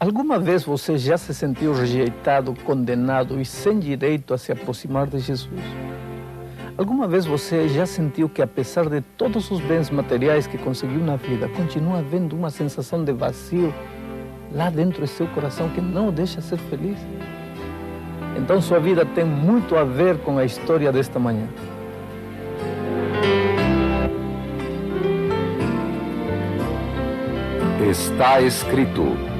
Alguma vez você já se sentiu rejeitado, condenado e sem direito a se aproximar de Jesus? Alguma vez você já sentiu que, apesar de todos os bens materiais que conseguiu na vida, continua havendo uma sensação de vazio lá dentro de seu coração que não o deixa ser feliz? Então sua vida tem muito a ver com a história desta manhã. Está escrito.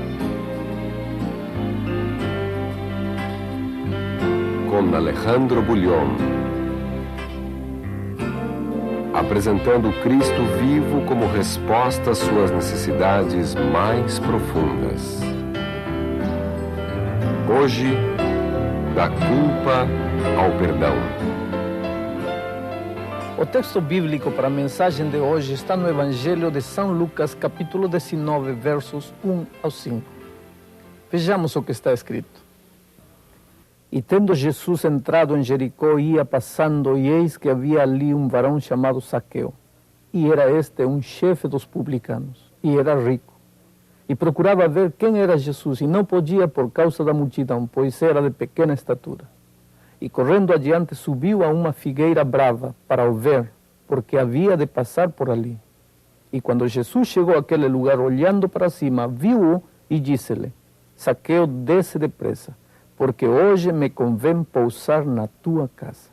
Com Alejandro Bullion, apresentando Cristo vivo como resposta às suas necessidades mais profundas. Hoje, da culpa ao perdão. O texto bíblico para a mensagem de hoje está no Evangelho de São Lucas, capítulo 19, versos 1 ao 5. Vejamos o que está escrito. E tendo Jesus entrado em Jericó, ia passando, e eis que havia ali um varão chamado Zaqueu. E era este um chefe dos publicanos, e era rico. E procurava ver quem era Jesus, e não podia por causa da multidão, pois era de pequena estatura. E correndo adiante, subiu a uma figueira brava para o ver, porque havia de passar por ali. E quando Jesus chegou àquele lugar, olhando para cima, viu-o e disse-lhe: Zaqueu, desce depressa, porque hoje me convém pousar na tua casa.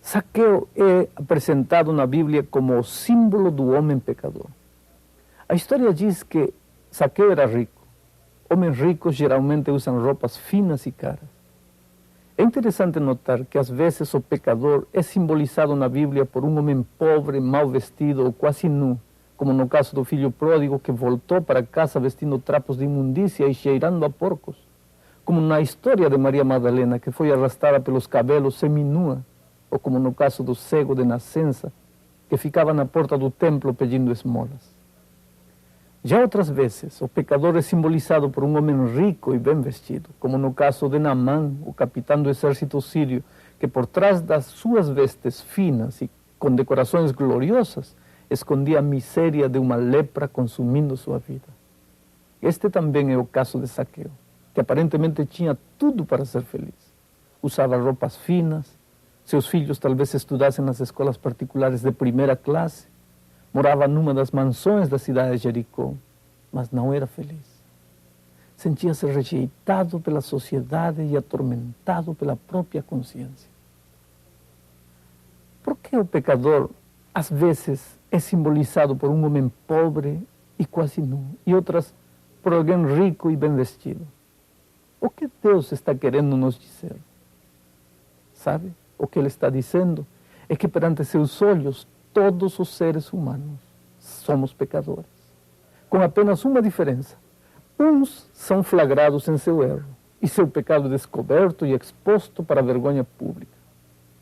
Zaqueu é apresentado na Bíblia como o símbolo do homem pecador. A história diz que Zaqueu era rico. Homens ricos geralmente usam roupas finas e caras. É interessante notar que às vezes o pecador é simbolizado na Bíblia por um homem pobre, mal vestido ou quase nu, como no caso do filho pródigo que voltou para casa vestindo trapos de imundícia e cheirando a porcos, como na história de Maria Madalena, que foi arrastada pelos cabelos seminua, ou como no caso do cego de nascença, que ficava na porta do templo pedindo esmolas. Já outras vezes, o pecador é simbolizado por um homem rico e bem vestido, como no caso de Naamã, o capitão do exército sírio, que por trás das suas vestes finas e com decorações gloriosas, escondia a miséria de uma lepra consumindo sua vida. Este também é o caso de Zaqueu, que aparentemente tinha tudo para ser feliz. Usava roupas finas, seus filhos talvez estudassem nas escolas particulares de primeira classe, morava numa das mansões da cidade de Jericó, mas não era feliz. Sentia-se rejeitado pela sociedade e atormentado pela própria consciência. Por que o pecador, às vezes, é simbolizado por um homem pobre e quase nu, e outras por alguém rico e bem vestido? O que Deus está querendo nos dizer? Sabe? O que Ele está dizendo é que perante seus olhos, todos os seres humanos somos pecadores, com apenas uma diferença. Uns são flagrados em seu erro e seu pecado descoberto e exposto para a vergonha pública.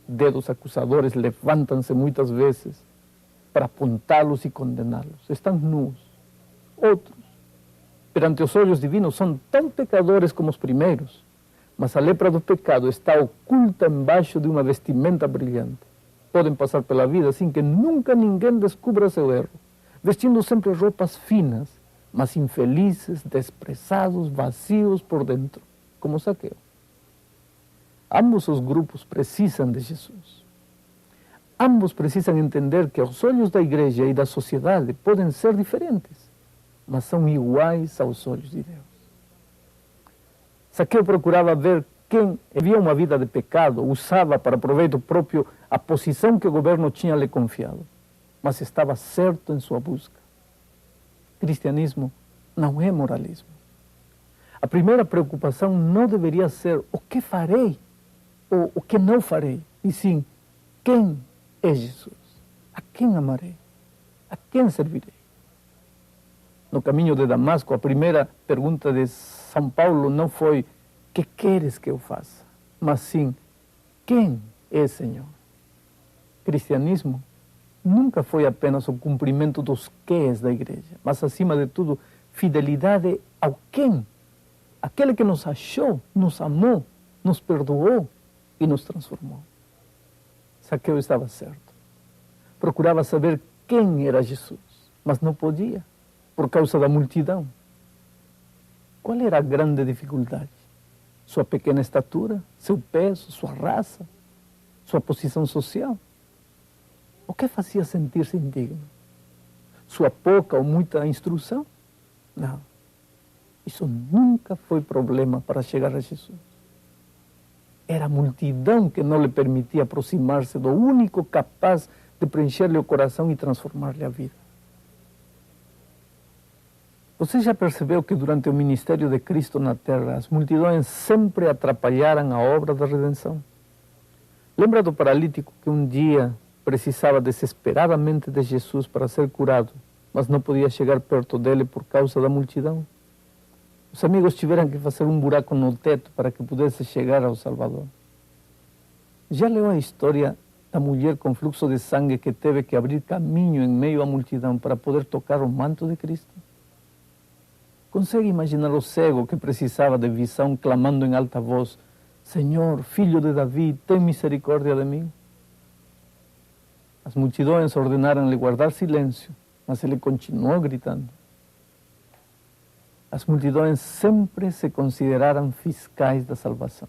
Dedos acusadores levantam-se muitas vezes para apontá-los e condená-los. Estão nus. Outros, perante os olhos divinos, são tão pecadores como os primeiros, mas a lepra do pecado está oculta embaixo de uma vestimenta brilhante. Podem passar pela vida sem que nunca ninguém descubra seu erro, vestindo sempre roupas finas, mas infelizes, desprezados, vazios por dentro, como Zaqueu. Ambos os grupos precisam de Jesus. Ambos precisam entender que aos olhos da igreja e da sociedade podem ser diferentes, mas são iguais aos olhos de Deus. Zaqueu procurava ver quem vivia uma vida de pecado, usava para proveito próprio a posição que o governo tinha lhe confiado, mas estava certo em sua busca. Cristianismo não é moralismo. A primeira preocupação não deveria ser o que farei ou o que não farei, e sim, quem é Jesus? A quem amarei? A quem servirei? No caminho de Damasco, a primeira pergunta de São Paulo não foi: que queres que eu faça? Mas sim, quem é Senhor? Cristianismo nunca foi apenas o cumprimento dos quês da igreja, mas acima de tudo, fidelidade ao quem? Aquele que nos achou, nos amou, nos perdoou e nos transformou. Zaqueu estava certo. Procurava saber quem era Jesus, mas não podia, por causa da multidão. qual era a grande dificuldade? Sua pequena estatura, seu peso, sua raça, sua posição social? O que fazia sentir-se indigno? Sua pouca ou muita instrução? Não. Isso nunca foi problema para chegar a Jesus. Era a multidão que não lhe permitia aproximar-se do único capaz de preencher-lhe o coração e transformar-lhe a vida. Você já percebeu que durante o ministério de Cristo na terra, as multidões sempre atrapalharam a obra da redenção? Lembra do paralítico que um dia precisava desesperadamente de Jesus para ser curado, mas não podia chegar perto dele por causa da multidão? Os amigos tiveram que fazer um buraco no teto para que pudesse chegar ao Salvador. Já leu a história da mulher com fluxo de sangue que teve que abrir caminho em meio à multidão para poder tocar o manto de Cristo? Consegue imaginar o cego que precisava de visão clamando em alta voz: Senhor, filho de Davi, tem misericórdia de mim? As multidões ordenaram-lhe guardar silêncio, mas ele continuou gritando. As multidões sempre se consideraram fiscais da salvação.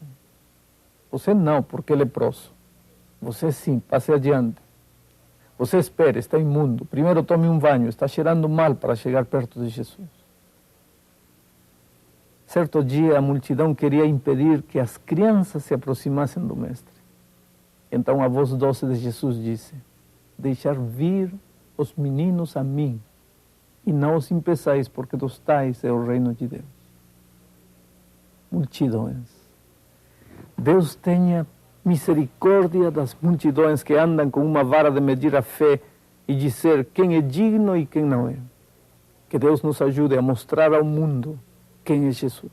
Você não, porque é leproso. Você sim, passe adiante. Você espere, está imundo. Primeiro tome um banho, está cheirando mal para chegar perto de Jesus. Certo dia a multidão queria impedir que as crianças se aproximassem do Mestre. Então a voz doce de Jesus disse: deixar vir os meninos a mim, e não os impeçais, porque dos tais é o reino de Deus. Multidões. Deus tenha misericórdia das multidões que andam com uma vara de medir a fé e dizer quem é digno e quem não é. Que Deus nos ajude a mostrar ao mundo quem é Jesus.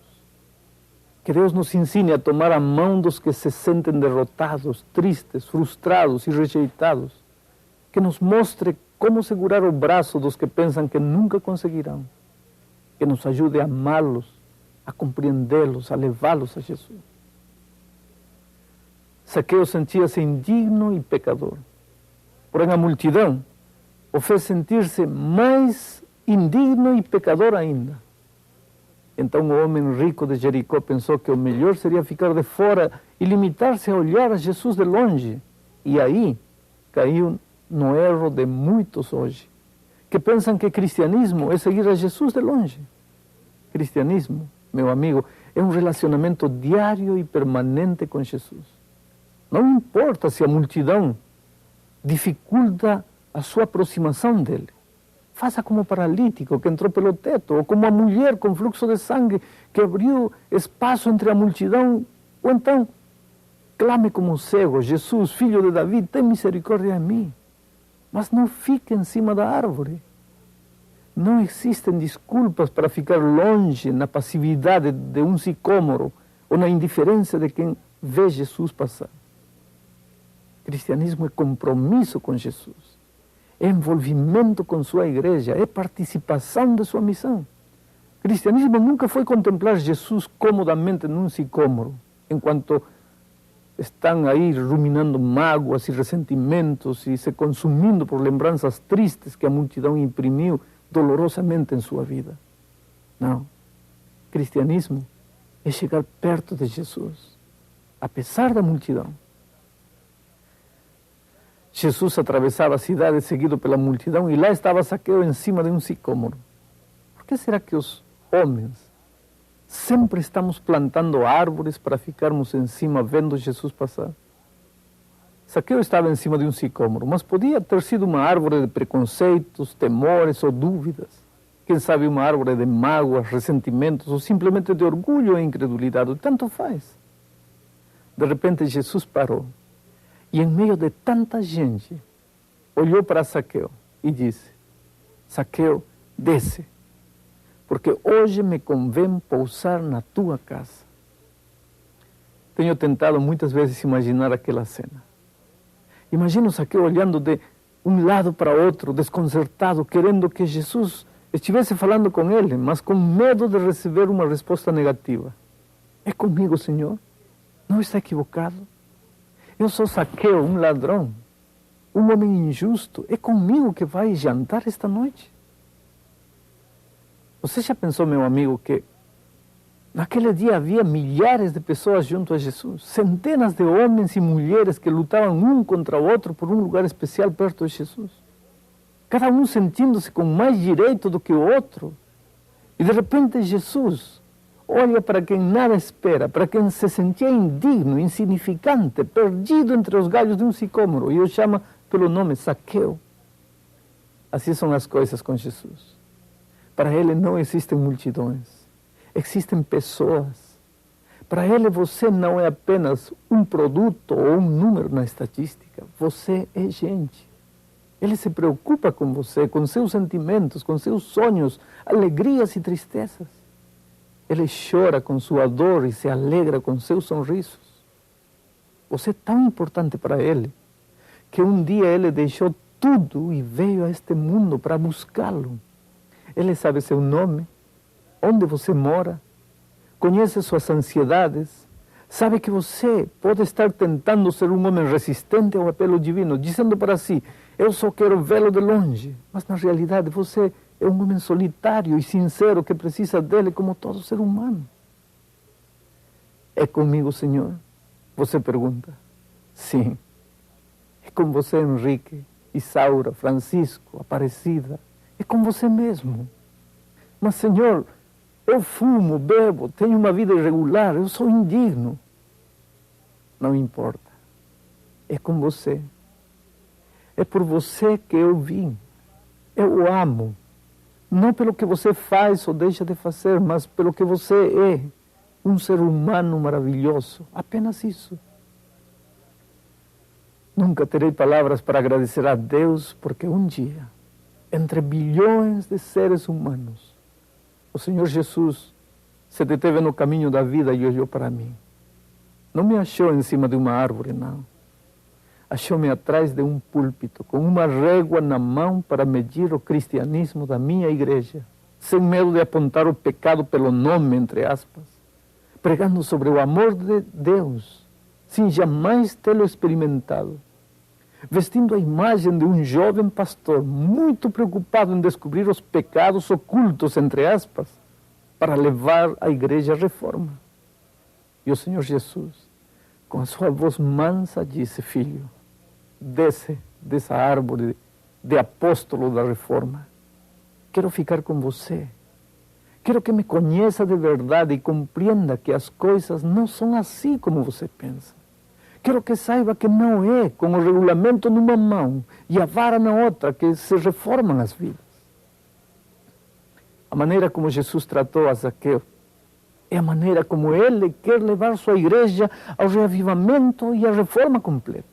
Que Deus nos ensine a tomar a mão dos que se sentem derrotados, tristes, frustrados e rejeitados. Que nos mostre como segurar o braço dos que pensam que nunca conseguirão. Que nos ajude a amá-los, a compreendê-los, a levá-los a Jesus. Zaqueu sentia-se indigno e pecador. Porém, a multidão o fez sentir-se mais indigno e pecador ainda. Então o homem rico de Jericó pensou que o melhor seria ficar de fora e limitar-se a olhar a Jesus de longe. E aí caiu no erro de muitos hoje, que pensam que cristianismo é seguir a Jesus de longe. Cristianismo, meu amigo, é um relacionamento diário e permanente com Jesus. Não importa se a multidão dificulta a sua aproximação dele. Faça como o paralítico que entrou pelo teto, ou como a mulher com fluxo de sangue que abriu espaço entre a multidão, ou então clame como cego: Jesus, filho de Davi, tem misericórdia de mim. Mas não fique em cima da árvore. Não existem desculpas para ficar longe na passividade de um sicômoro ou na indiferença de quem vê Jesus passar. Cristianismo é compromisso com Jesus, é envolvimento com sua igreja, é participação de sua missão. Cristianismo nunca foi contemplar Jesus comodamente num sicômoro, enquanto estão aí ruminando mágoas e ressentimentos e se consumindo por lembranças tristes que a multidão imprimiu dolorosamente em sua vida. Não. Cristianismo é chegar perto de Jesus, apesar da multidão. Jesus atravessava a cidade seguido pela multidão e lá estava Zaqueu em cima de um sicômoro. Por que será que os homens sempre estamos plantando árvores para ficarmos em cima vendo Jesus passar? Zaqueu estava em cima de um sicômoro, mas podia ter sido uma árvore de preconceitos, temores ou dúvidas. Quem sabe uma árvore de mágoas, ressentimentos ou simplesmente de orgulho e incredulidade. Tanto faz. De repente Jesus parou e em meio de tanta gente olhou para Zaqueu e disse: Zaqueu, desce, porque hoje me convém pousar na tua casa. Tenho tentado muitas vezes imaginar aquela cena. Imagino Zaqueu olhando de um lado para outro, desconcertado, querendo que Jesus estivesse falando com ele, mas com medo de receber uma resposta negativa. É comigo, Senhor? Não está equivocado? Eu sou Zaqueu, um ladrão, um homem injusto. É comigo que vai jantar esta noite? Você já pensou, meu amigo, que Naquele dia havia milhares de pessoas junto a Jesus, centenas de homens e mulheres que lutavam um contra o outro por um lugar especial perto de Jesus. Cada um sentindo-se com mais direito do que o outro. E de repente Jesus olha para quem nada espera, para quem se sentia indigno, insignificante, perdido entre os galhos de um sicômoro, e o chama pelo nome Zaqueu. Assim são as coisas com Jesus. Para ele não existem multidões, existem pessoas. Para ele você não é apenas um produto ou um número na estatística, você é gente. Ele se preocupa com você, com seus sentimentos, com seus sonhos, alegrias e tristezas. Ele chora com sua dor e se alegra com seus sorrisos. Você é tão importante para ele, que um dia ele deixou tudo e veio a este mundo para buscá-lo. Ele sabe seu nome, onde você mora, conhece suas ansiedades, sabe que você pode estar tentando ser um homem resistente ao apelo divino, dizendo para si, eu só quero vê-lo de longe. Mas na realidade você é um homem solitário e sincero que precisa dele como todo ser humano. É comigo, Senhor? Você pergunta. Sim. É com você, Henrique, Isaura, Francisco, Aparecida. É com você mesmo. Mas, Senhor, eu fumo, bebo, tenho uma vida irregular, eu sou indigno. Não importa. É com você. É por você que eu vim. Eu o amo. Não pelo que você faz ou deixa de fazer, mas pelo que você é. Um ser humano maravilhoso. Apenas isso. Nunca terei palavras para agradecer a Deus, porque um dia, entre bilhões de seres humanos, o Senhor Jesus se deteve no caminho da vida e olhou para mim. Não me achou em cima de uma árvore, não. Achou-me atrás de um púlpito, com uma régua na mão para medir o cristianismo da minha igreja, sem medo de apontar o pecado pelo nome, entre aspas, pregando sobre o amor de Deus, sem jamais tê-lo experimentado, vestindo a imagem de um jovem pastor, muito preocupado em descobrir os pecados ocultos, entre aspas, para levar a igreja à reforma. E o Senhor Jesus, com a sua voz mansa, disse, filho, desce dessa árvore de apóstolo da reforma. Quero ficar com você. Quero que me conheça de verdade e compreenda que as coisas não são assim como você pensa. Quero que saiba que não é com o regulamento numa mão e a vara na outra que se reformam as vidas. A maneira como Jesus tratou a Zaqueu é a maneira como ele quer levar sua igreja ao reavivamento e à reforma completa.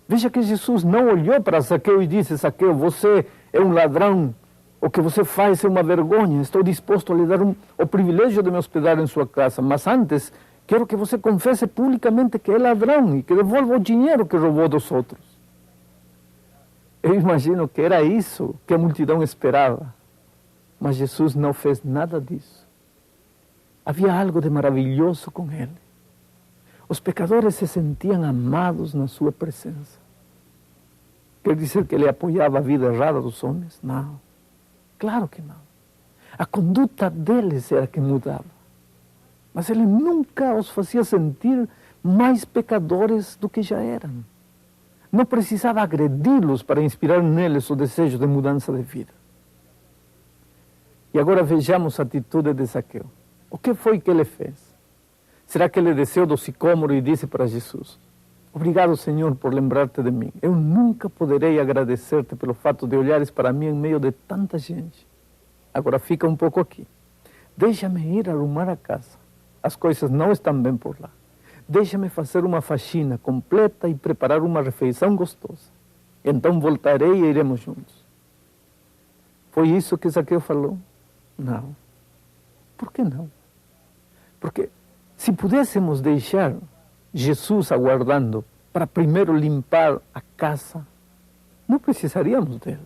Veja que Jesus não olhou para Zaqueu e disse, Zaqueu, você é um ladrão, o que você faz é uma vergonha, estou disposto a lhe dar o privilégio de me hospedar em sua casa, mas antes quero que você confesse publicamente que é ladrão e que devolva o dinheiro que roubou dos outros. Eu imagino que era isso que a multidão esperava, mas Jesus não fez nada disso. Havia algo de maravilhoso com ele. Os pecadores se sentiam amados na sua presença. Quer dizer que ele apoiava a vida errada dos homens? Não. Claro que não. A conduta deles era que mudava. Mas ele nunca os fazia sentir mais pecadores do que já eram. Não precisava agredi-los para inspirar neles o desejo de mudança de vida. E agora vejamos a atitude de Zaqueu. O que foi que ele fez? Será que ele desceu do sicômoro e disse para Jesus, obrigado, Senhor, por lembrar-te de mim. Eu nunca poderei agradecer-te pelo fato de olhares para mim em meio de tanta gente. Agora fica um pouco aqui. Deixa-me ir arrumar a casa. As coisas não estão bem por lá. Deixa-me fazer uma faxina completa e preparar uma refeição gostosa. Então voltarei e iremos juntos. Foi isso que Zaqueu falou? Não. Por que não? Porque se pudéssemos deixar Jesus aguardando para primeiro limpar a casa, não precisaríamos dele.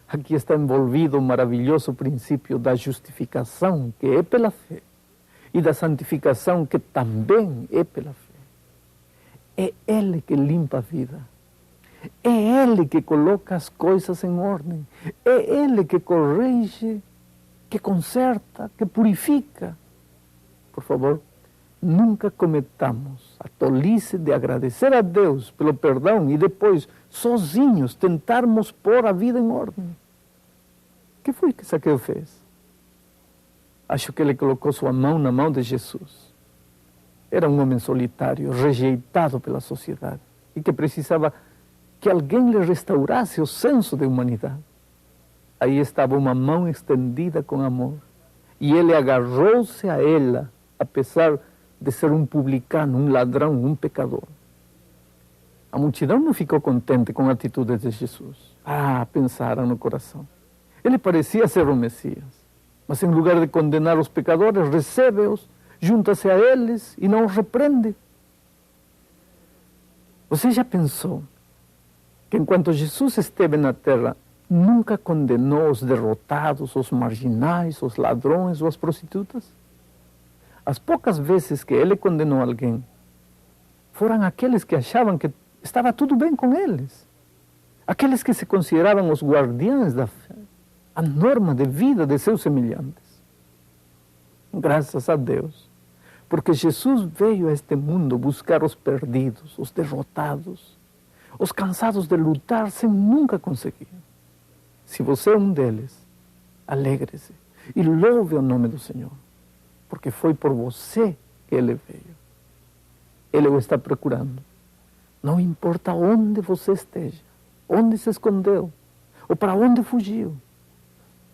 Aqui está envolvido o maravilhoso princípio da justificação, que é pela fé, e da santificação, que também é pela fé. É ele que limpa a vida. É ele que coloca as coisas em ordem. É ele que corrige que conserta, que purifica. Por favor, nunca cometamos a tolice de agradecer a Deus pelo perdão e depois, sozinhos, tentarmos pôr a vida em ordem. O que foi que Zaqueu fez? Acho que ele colocou sua mão na mão de Jesus. Era um homem solitário, rejeitado pela sociedade e que precisava que alguém lhe restaurasse o senso de humanidade. Aí estava uma mão estendida com amor e ele agarrou-se a ela, apesar de ser um publicano, um ladrão, um pecador. A multidão não ficou contente com a atitude de Jesus. Pensaram no coração. Ele parecia ser o Messias, mas em lugar de condenar os pecadores, recebe-os, junta-se a eles e não os repreende. Você já pensou que enquanto Jesus esteve na terra, nunca condenou os derrotados, os marginais, os ladrões ou as prostitutas? As poucas vezes que ele condenou alguém, foram aqueles que achavam que estava tudo bem com eles. Aqueles que se consideravam os guardiães da fé, a norma de vida de seus semelhantes. Graças a Deus, porque Jesus veio a este mundo buscar os perdidos, os derrotados, os cansados de lutar sem nunca conseguir. Se você é um deles, alegre-se e louve o nome do Senhor, porque foi por você que Ele veio. Ele o está procurando. Não importa onde você esteja, onde se escondeu, ou para onde fugiu.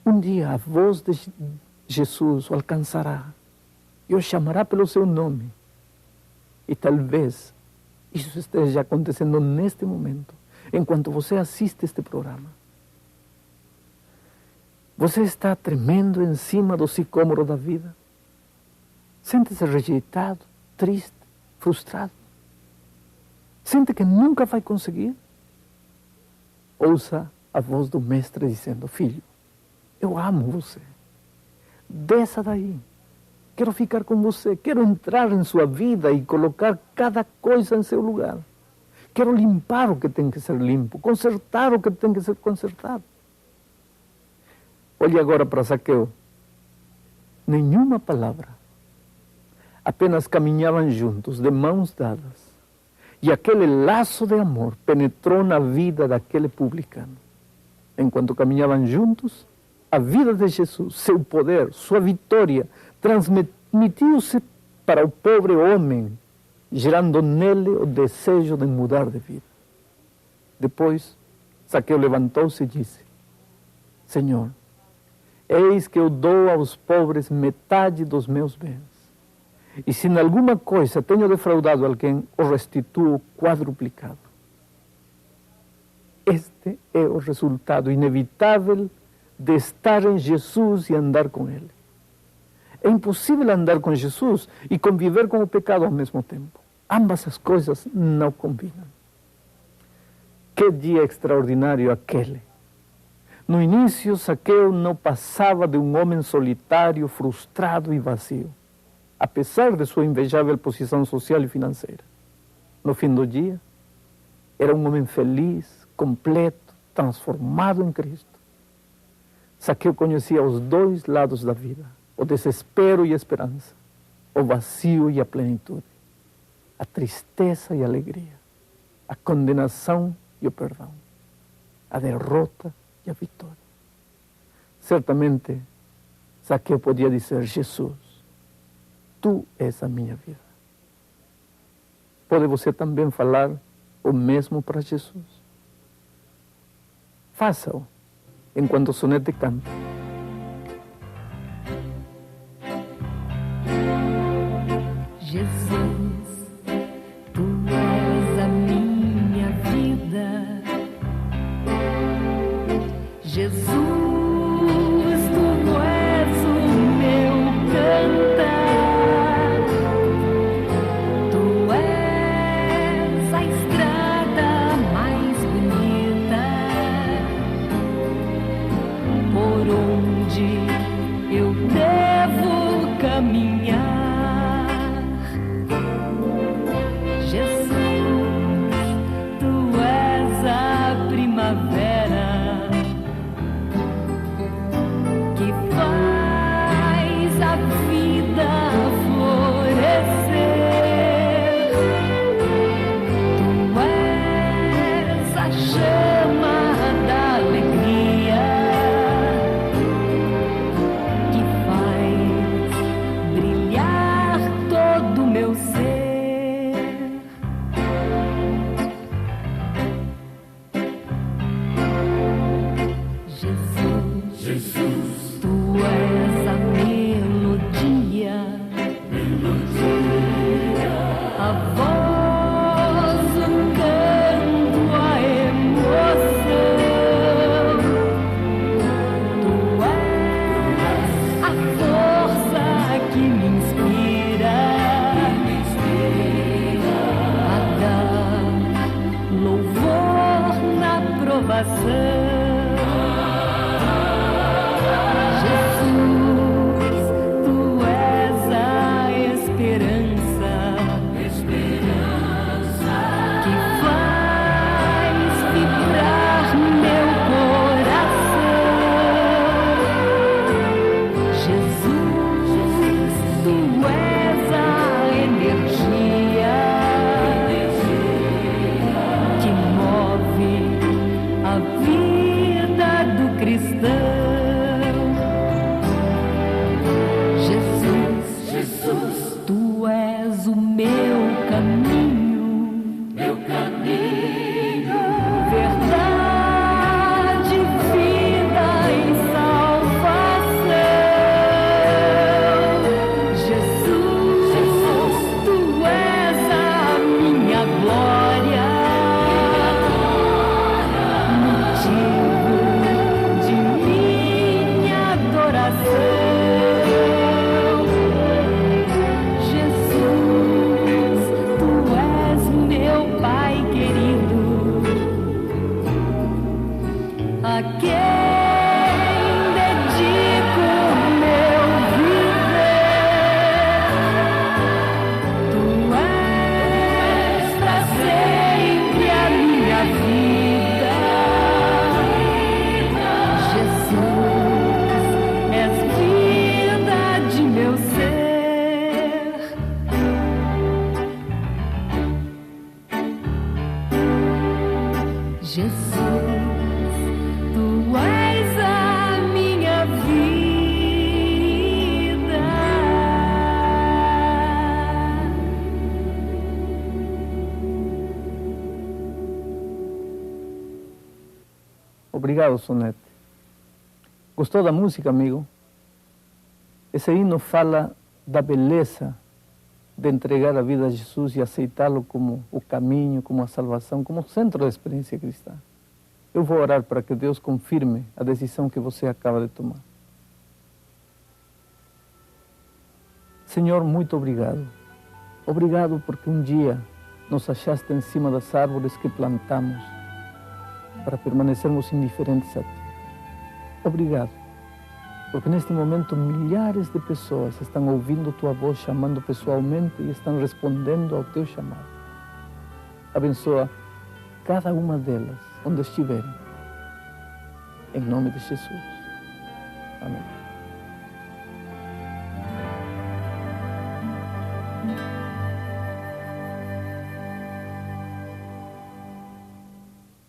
Um dia a voz de Jesus o alcançará e o chamará pelo seu nome. E talvez isso esteja acontecendo neste momento, enquanto você assiste este programa. Você está tremendo em cima do sicômoro da vida? Sente-se rejeitado, triste, frustrado? Sente que nunca vai conseguir? Ouça a voz do Mestre dizendo: filho, eu amo você. Desça daí. Quero ficar com você. Quero entrar em sua vida e colocar cada coisa em seu lugar. Quero limpar o que tem que ser limpo, consertar o que tem que ser consertado. Olhe agora para Zaqueu. Nenhuma palavra. Apenas caminhavam juntos, de mãos dadas. E aquele laço de amor penetrou na vida daquele publicano. Enquanto caminhavam juntos, a vida de Jesus, seu poder, sua vitória, transmitiu-se para o pobre homem, gerando nele o desejo de mudar de vida. Depois, Zaqueu levantou-se e disse: Senhor, eis que eu dou aos pobres metade dos meus bens. E se em alguma coisa tenho defraudado alguém, o restituo quadruplicado. Este é o resultado inevitável de estar em Jesus e andar com Ele. É impossível andar com Jesus e conviver com o pecado ao mesmo tempo. Ambas as coisas não combinam. Que dia extraordinário aquele! No início, Zaqueu não passava de um homem solitário, frustrado e vazio, apesar de sua invejável posição social e financeira. No fim do dia, era um homem feliz, completo, transformado em Cristo. Zaqueu conhecia os dois lados da vida, o desespero e a esperança, o vazio e a plenitude, a tristeza e a alegria, a condenação e o perdão, a derrota e a vitória. Certamente, Zaqueu podia dizer: Jesus, tu és a minha vida. Pode você também falar o mesmo para Jesus? Faça-o enquanto o sonete canta. Jesus, tu és a minha vida. Jesus, tu és o meu cantar. Tu és a estrada mais bonita por onde eu devo caminhar. Jesus, tu és a primavera que faz Obrigado, Sonete. Gostou da música, amigo? Esse hino fala da beleza de entregar a vida a Jesus e aceitá-lo como o caminho, como a salvação, como o centro da experiência cristã. Eu vou orar para que Deus confirme a decisão que você acaba de tomar. Senhor, muito obrigado. Obrigado porque um dia nos achaste em cima das árvores que plantamos para permanecermos indiferentes a Ti. Obrigado, porque neste momento milhares de pessoas estão ouvindo Tua voz, chamando pessoalmente e estão respondendo ao Teu chamado. Abençoa cada uma delas, onde estiverem. Em nome de Jesus. Amém.